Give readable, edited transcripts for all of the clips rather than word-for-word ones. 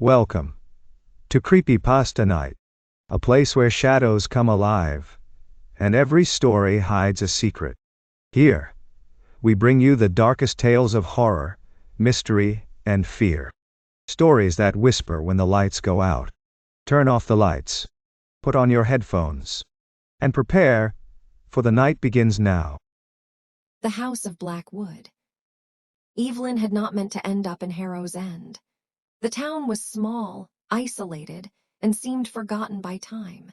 Welcome to Creepypasta Night, a place where shadows come alive, and every story hides a secret. Here, we bring you the darkest tales of horror, mystery, and fear. Stories that whisper when the lights go out. Turn off the lights, put on your headphones, and prepare, for the night begins now. The House of Blackwood. Evelyn had not meant to end up in Harrow's End. The town was small, isolated, and seemed forgotten by time.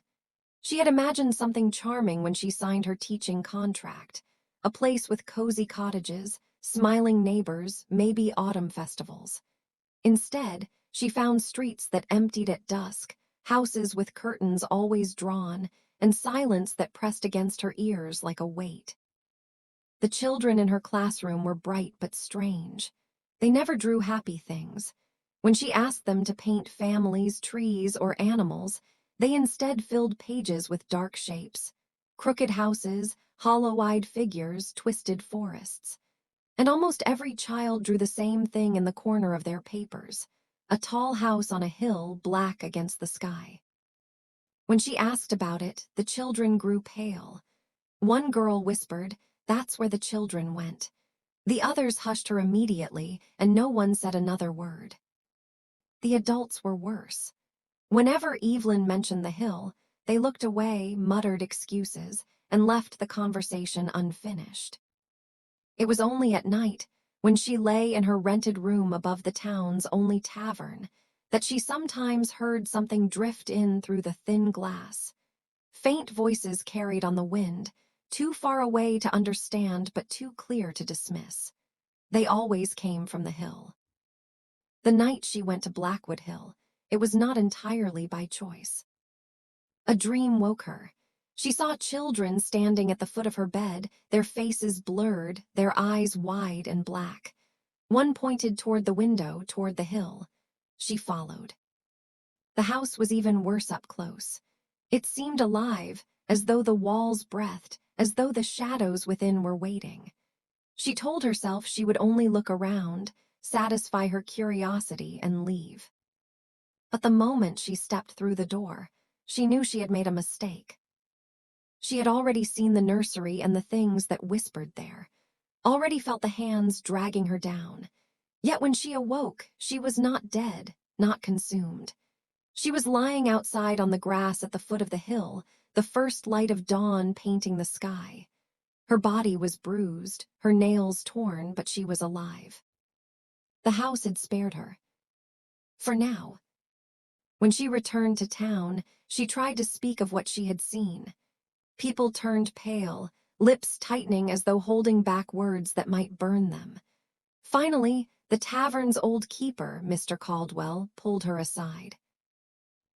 She had imagined something charming when she signed her teaching contract, a place with cozy cottages, smiling neighbors, maybe autumn festivals. Instead, she found streets that emptied at dusk, houses with curtains always drawn, and silence that pressed against her ears like a weight. The children in her classroom were bright but strange. They never drew happy things. When she asked them to paint families, trees, or animals, they instead filled pages with dark shapes, crooked houses, hollow-eyed figures, twisted forests. And almost every child drew the same thing in the corner of their papers, a tall house on a hill, black against the sky. When she asked about it, the children grew pale. One girl whispered, "That's where the children went." The others hushed her immediately, and no one said another word. The adults were worse. Whenever Evelyn mentioned the hill, they looked away, muttered excuses, and left the conversation unfinished. It was only at night, when she lay in her rented room above the town's only tavern, that she sometimes heard something drift in through the thin glass. Faint voices carried on the wind, too far away to understand but too clear to dismiss. They always came from the hill. The night she went to Blackwood Hill, it was not entirely by choice. A dream woke her. She saw children standing at the foot of her bed, their faces blurred, their eyes wide and black. One pointed toward the window, toward the hill. She followed. The house was even worse up close. It seemed alive, as though the walls breathed, as though the shadows within were waiting. She told herself she would only look around, satisfy her curiosity, and leave. But the moment she stepped through the door, she knew she had made a mistake. She had already seen the nursery and the things that whispered there, already felt the hands dragging her down. Yet when she awoke, she was not dead, not consumed. She was lying outside on the grass at the foot of the hill, the first light of dawn painting the sky. Her body was bruised, her nails torn, but she was alive. The house had spared her. For now. When she returned to town, she tried to speak of what she had seen. People turned pale, lips tightening as though holding back words that might burn them. Finally, the tavern's old keeper, Mr. Caldwell, pulled her aside.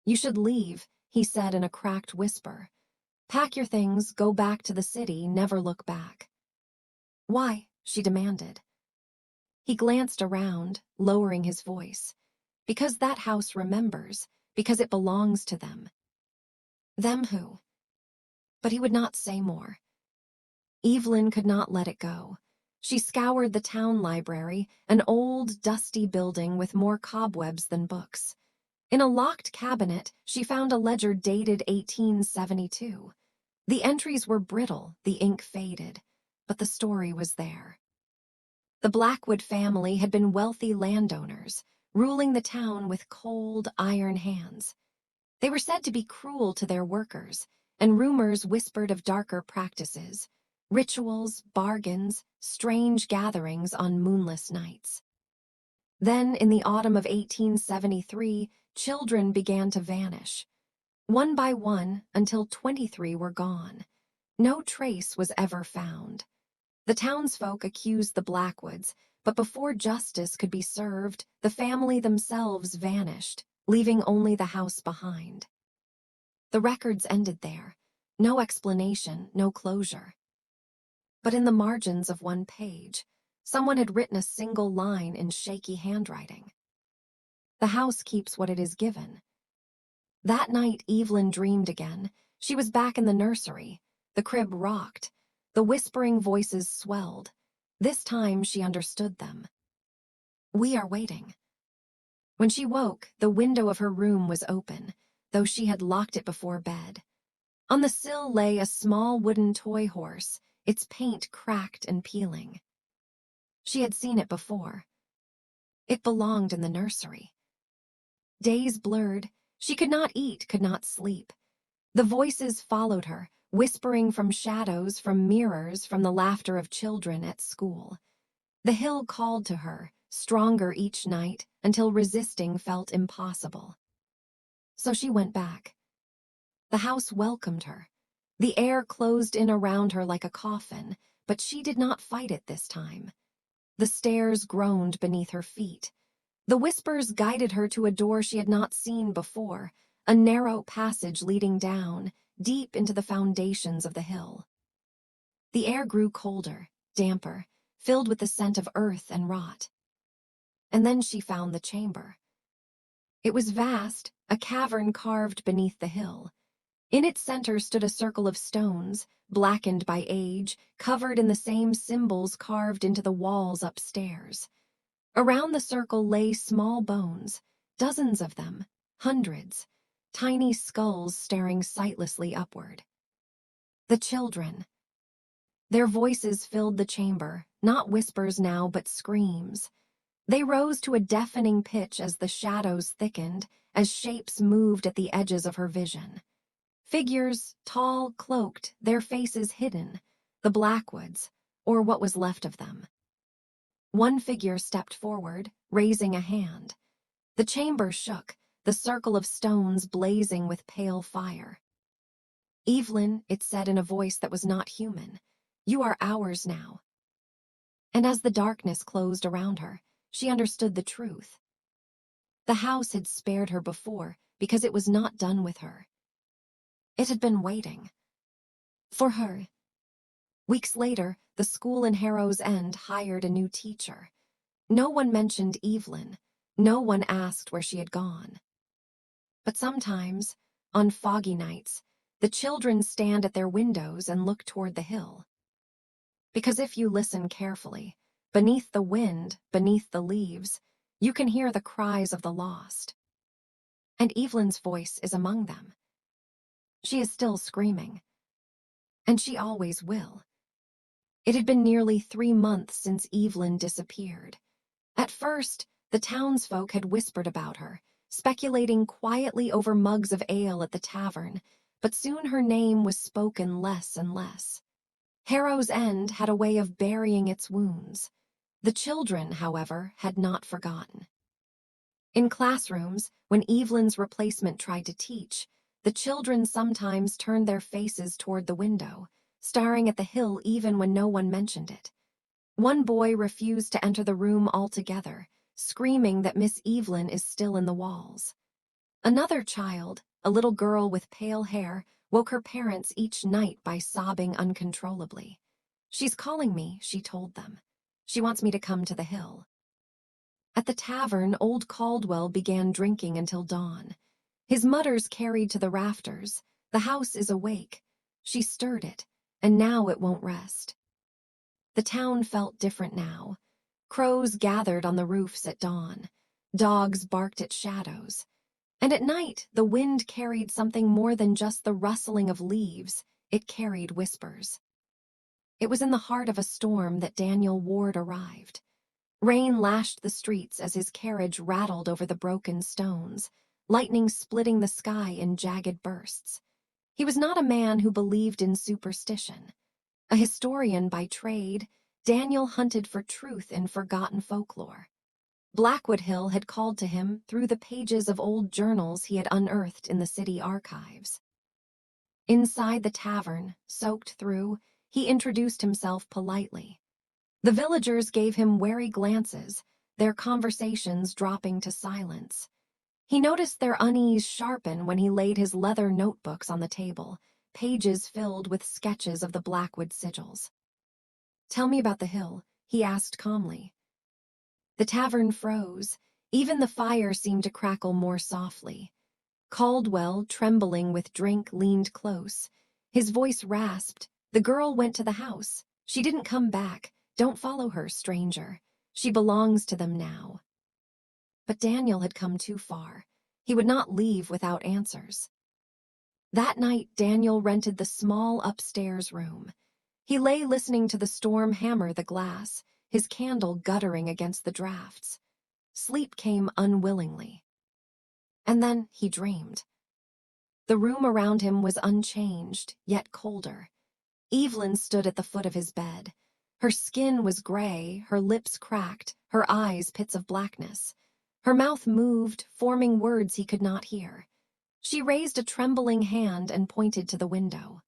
"You should leave," he said in a cracked whisper. "Pack your things, go back to the city, never look back." "Why?" she demanded. He glanced around, lowering his voice. "Because that house remembers, because it belongs to them." Them who? But he would not say more. Evelyn could not let it go. She scoured the town library, an old, dusty building with more cobwebs than books. In a locked cabinet, she found a ledger dated 1872. The entries were brittle, the ink faded, but the story was there. The Blackwood family had been wealthy landowners, ruling the town with cold, iron hands. They were said to be cruel to their workers, and rumors whispered of darker practices, rituals, bargains, strange gatherings on moonless nights. Then, in the autumn of 1873, children began to vanish. One by one, until 23 were gone. No trace was ever found. The townsfolk accused the Blackwoods, but before justice could be served, the family themselves vanished, leaving only the house behind. The records ended there. No explanation, no closure. But in the margins of one page, someone had written a single line in shaky handwriting. "The house keeps what it is given." That night, Evelyn dreamed again. She was back in the nursery. The crib rocked. The whispering voices swelled. This time she understood them. "We are waiting." When she woke, the window of her room was open, though she had locked it before bed. On the sill lay a small wooden toy horse, its paint cracked and peeling. She had seen it before. It belonged in the nursery. Days blurred. She could not eat, could not sleep. The voices followed her, whispering from shadows, from mirrors, from the laughter of children at school. The hill called to her, stronger each night, until resisting felt impossible. So she went back. The house welcomed her. The air closed in around her like a coffin, but she did not fight it this time. The stairs groaned beneath her feet. The whispers guided her to a door she had not seen before, a narrow passage leading down, deep into the foundations of the hill. The air grew colder, damper, filled with the scent of earth and rot. And then she found the chamber. It was vast, a cavern carved beneath the hill. In its center stood a circle of stones, blackened by age, covered in the same symbols carved into the walls upstairs. Around the circle lay small bones, dozens of them, hundreds, tiny skulls staring sightlessly upward. The children. Their voices filled the chamber, not whispers now, but screams. They rose to a deafening pitch as the shadows thickened, as shapes moved at the edges of her vision. Figures, tall, cloaked, their faces hidden, the Blackwoods, or what was left of them. One figure stepped forward, raising a hand. The chamber shook, the circle of stones blazing with pale fire. "Evelyn," it said in a voice that was not human, "you are ours now." And as the darkness closed around her, she understood the truth. The house had spared her before because it was not done with her. It had been waiting. For her. Weeks later, the school in Harrow's End hired a new teacher. No one mentioned Evelyn. No one asked where she had gone. But sometimes, on foggy nights, the children stand at their windows and look toward the hill. Because if you listen carefully, beneath the wind, beneath the leaves, you can hear the cries of the lost. And Evelyn's voice is among them. She is still screaming. And she always will. It had been nearly 3 months since Evelyn disappeared. At first, the townsfolk had whispered about her, speculating quietly over mugs of ale at the tavern, but soon her name was spoken less and less. Harrow's End had a way of burying its wounds. The children, however, had not forgotten. In classrooms, when Evelyn's replacement tried to teach, the children sometimes turned their faces toward the window, staring at the hill even when no one mentioned it. One boy refused to enter the room altogether, screaming that Miss Evelyn is still in the walls. Another child, a little girl with pale hair, woke her parents each night by sobbing uncontrollably. "She's calling me," she told them. "She wants me to come to the hill." At the tavern, old Caldwell began drinking until dawn. His mutters carried to the rafters. "The house is awake." She stirred it, and now it won't rest. The town felt different now. Crows gathered on the roofs at dawn. Dogs barked at shadows. And at night, the wind carried something more than just the rustling of leaves. It carried whispers. It was in the heart of a storm that Daniel Ward arrived. Rain lashed the streets as his carriage rattled over the broken stones, lightning splitting the sky in jagged bursts. He was not a man who believed in superstition. A historian by trade, Daniel hunted for truth in forgotten folklore. Blackwood Hill had called to him through the pages of old journals he had unearthed in the city archives. Inside the tavern, soaked through, he introduced himself politely. The villagers gave him wary glances, their conversations dropping to silence. He noticed their unease sharpen when he laid his leather notebooks on the table, pages filled with sketches of the Blackwood sigils. "Tell me about the hill," he asked calmly. The tavern froze. Even the fire seemed to crackle more softly. Caldwell, trembling with drink, leaned close. His voice rasped. "The girl went to the house. She didn't come back. Don't follow her, stranger. She belongs to them now." But Daniel had come too far. He would not leave without answers. That night, Daniel rented the small upstairs room. He lay listening to the storm hammer the glass, his candle guttering against the drafts. Sleep came unwillingly. And then he dreamed. The room around him was unchanged, yet colder. Evelyn stood at the foot of his bed. Her skin was gray, her lips cracked, her eyes pits of blackness. Her mouth moved, forming words he could not hear. She raised a trembling hand and pointed to the window.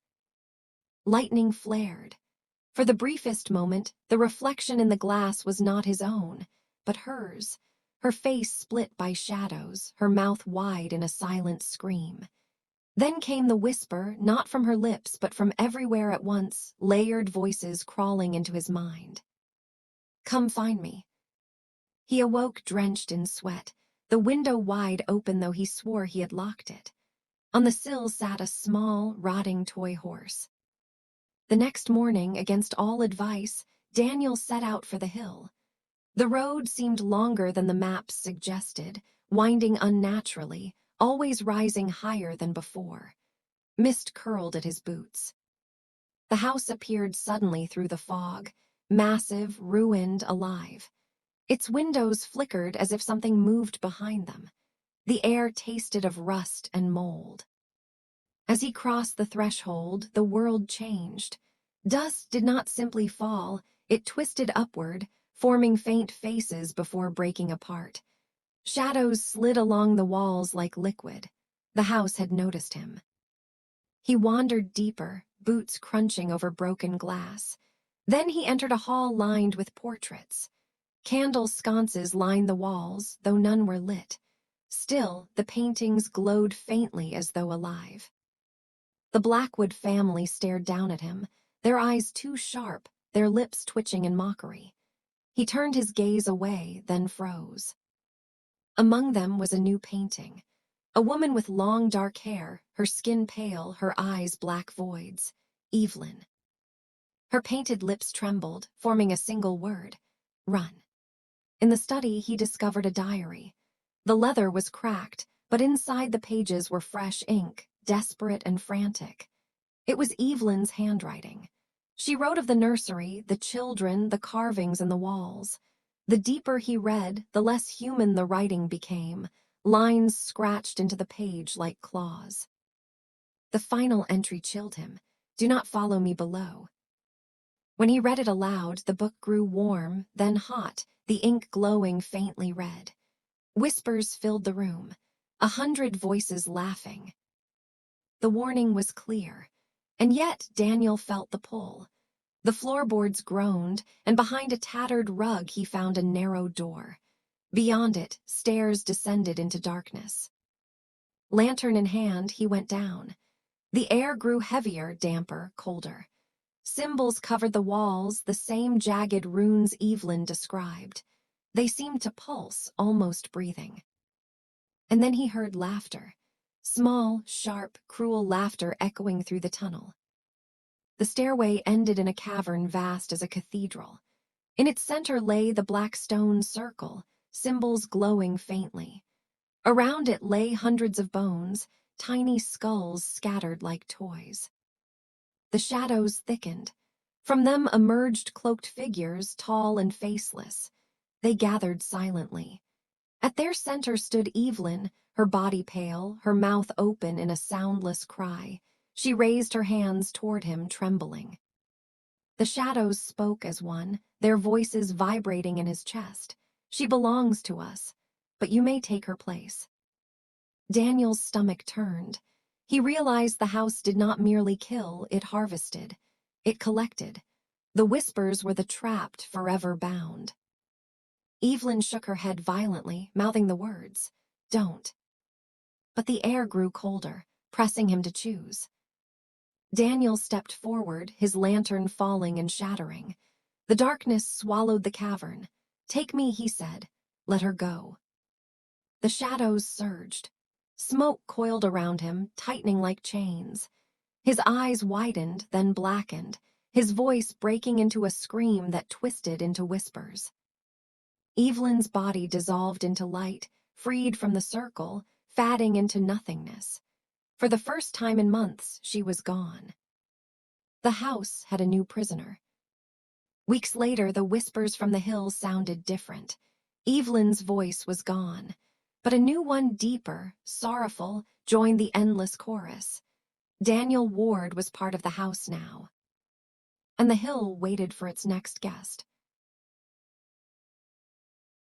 Lightning flared. For the briefest moment, the reflection in the glass was not his own, but hers. Her face split by shadows, her mouth wide in a silent scream. Then came the whisper, not from her lips, but from everywhere at once, layered voices crawling into his mind. "Come find me." He awoke drenched in sweat, the window wide open though he swore he had locked it. On the sill sat a small, rotting toy horse. The next morning, against all advice, Daniel set out for the hill. The road seemed longer than the maps suggested, winding unnaturally, always rising higher than before. Mist curled at his boots. The house appeared suddenly through the fog, massive, ruined, alive. Its windows flickered as if something moved behind them. The air tasted of rust and mold. As he crossed the threshold, the world changed. Dust did not simply fall, it twisted upward, forming faint faces before breaking apart. Shadows slid along the walls like liquid. The house had noticed him. He wandered deeper, boots crunching over broken glass. Then he entered a hall lined with portraits. Candle sconces lined the walls, though none were lit. Still, the paintings glowed faintly as though alive. The Blackwood family stared down at him, their eyes too sharp, their lips twitching in mockery. He turned his gaze away, then froze. Among them was a new painting. A woman with long dark hair, her skin pale, her eyes black voids. Evelyn. Her painted lips trembled, forming a single word: run. In the study, he discovered a diary. The leather was cracked, but inside the pages were fresh ink, desperate and frantic. It was Evelyn's handwriting. She wrote of the nursery, the children, the carvings in the walls. The deeper he read, the less human the writing became, lines scratched into the page like claws. The final entry chilled him. "Do not follow me below." When he read it aloud, the book grew warm, then hot, the ink glowing faintly red. Whispers filled the room, 100 voices laughing. The warning was clear, and yet Daniel felt the pull. The floorboards groaned, and behind a tattered rug he found a narrow door. Beyond it, stairs descended into darkness. Lantern in hand, he went down. The air grew heavier, damper, colder. Symbols covered the walls, the same jagged runes Evelyn described. They seemed to pulse, almost breathing. And then he heard laughter. Small, sharp, cruel laughter echoing through the tunnel. The stairway ended in a cavern vast as a cathedral. In its center lay the black stone circle, symbols glowing faintly. Around it lay hundreds of bones, tiny skulls scattered like toys. The shadows thickened. From them emerged cloaked figures, tall and faceless. They gathered silently. At their center stood Evelyn, her body pale, her mouth open in a soundless cry. She raised her hands toward him, trembling. The shadows spoke as one, their voices vibrating in his chest. "She belongs to us, but you may take her place." Daniel's stomach turned. He realized the house did not merely kill, it harvested. It collected. The whispers were the trapped, forever bound. Evelyn shook her head violently, mouthing the words, "Don't." But the air grew colder, pressing him to choose. Daniel stepped forward, his lantern falling and shattering. The darkness swallowed the cavern. "Take me," he said. "Let her go." The shadows surged. Smoke coiled around him, tightening like chains. His eyes widened, then blackened, his voice breaking into a scream that twisted into whispers. Evelyn's body dissolved into light, freed from the circle, fading into nothingness. For the first time in months, she was gone. The house had a new prisoner. Weeks later, the whispers from the hills sounded different. Evelyn's voice was gone, but a new one, deeper, sorrowful, joined the endless chorus. Daniel Ward was part of the house now, and the hill waited for its next guest.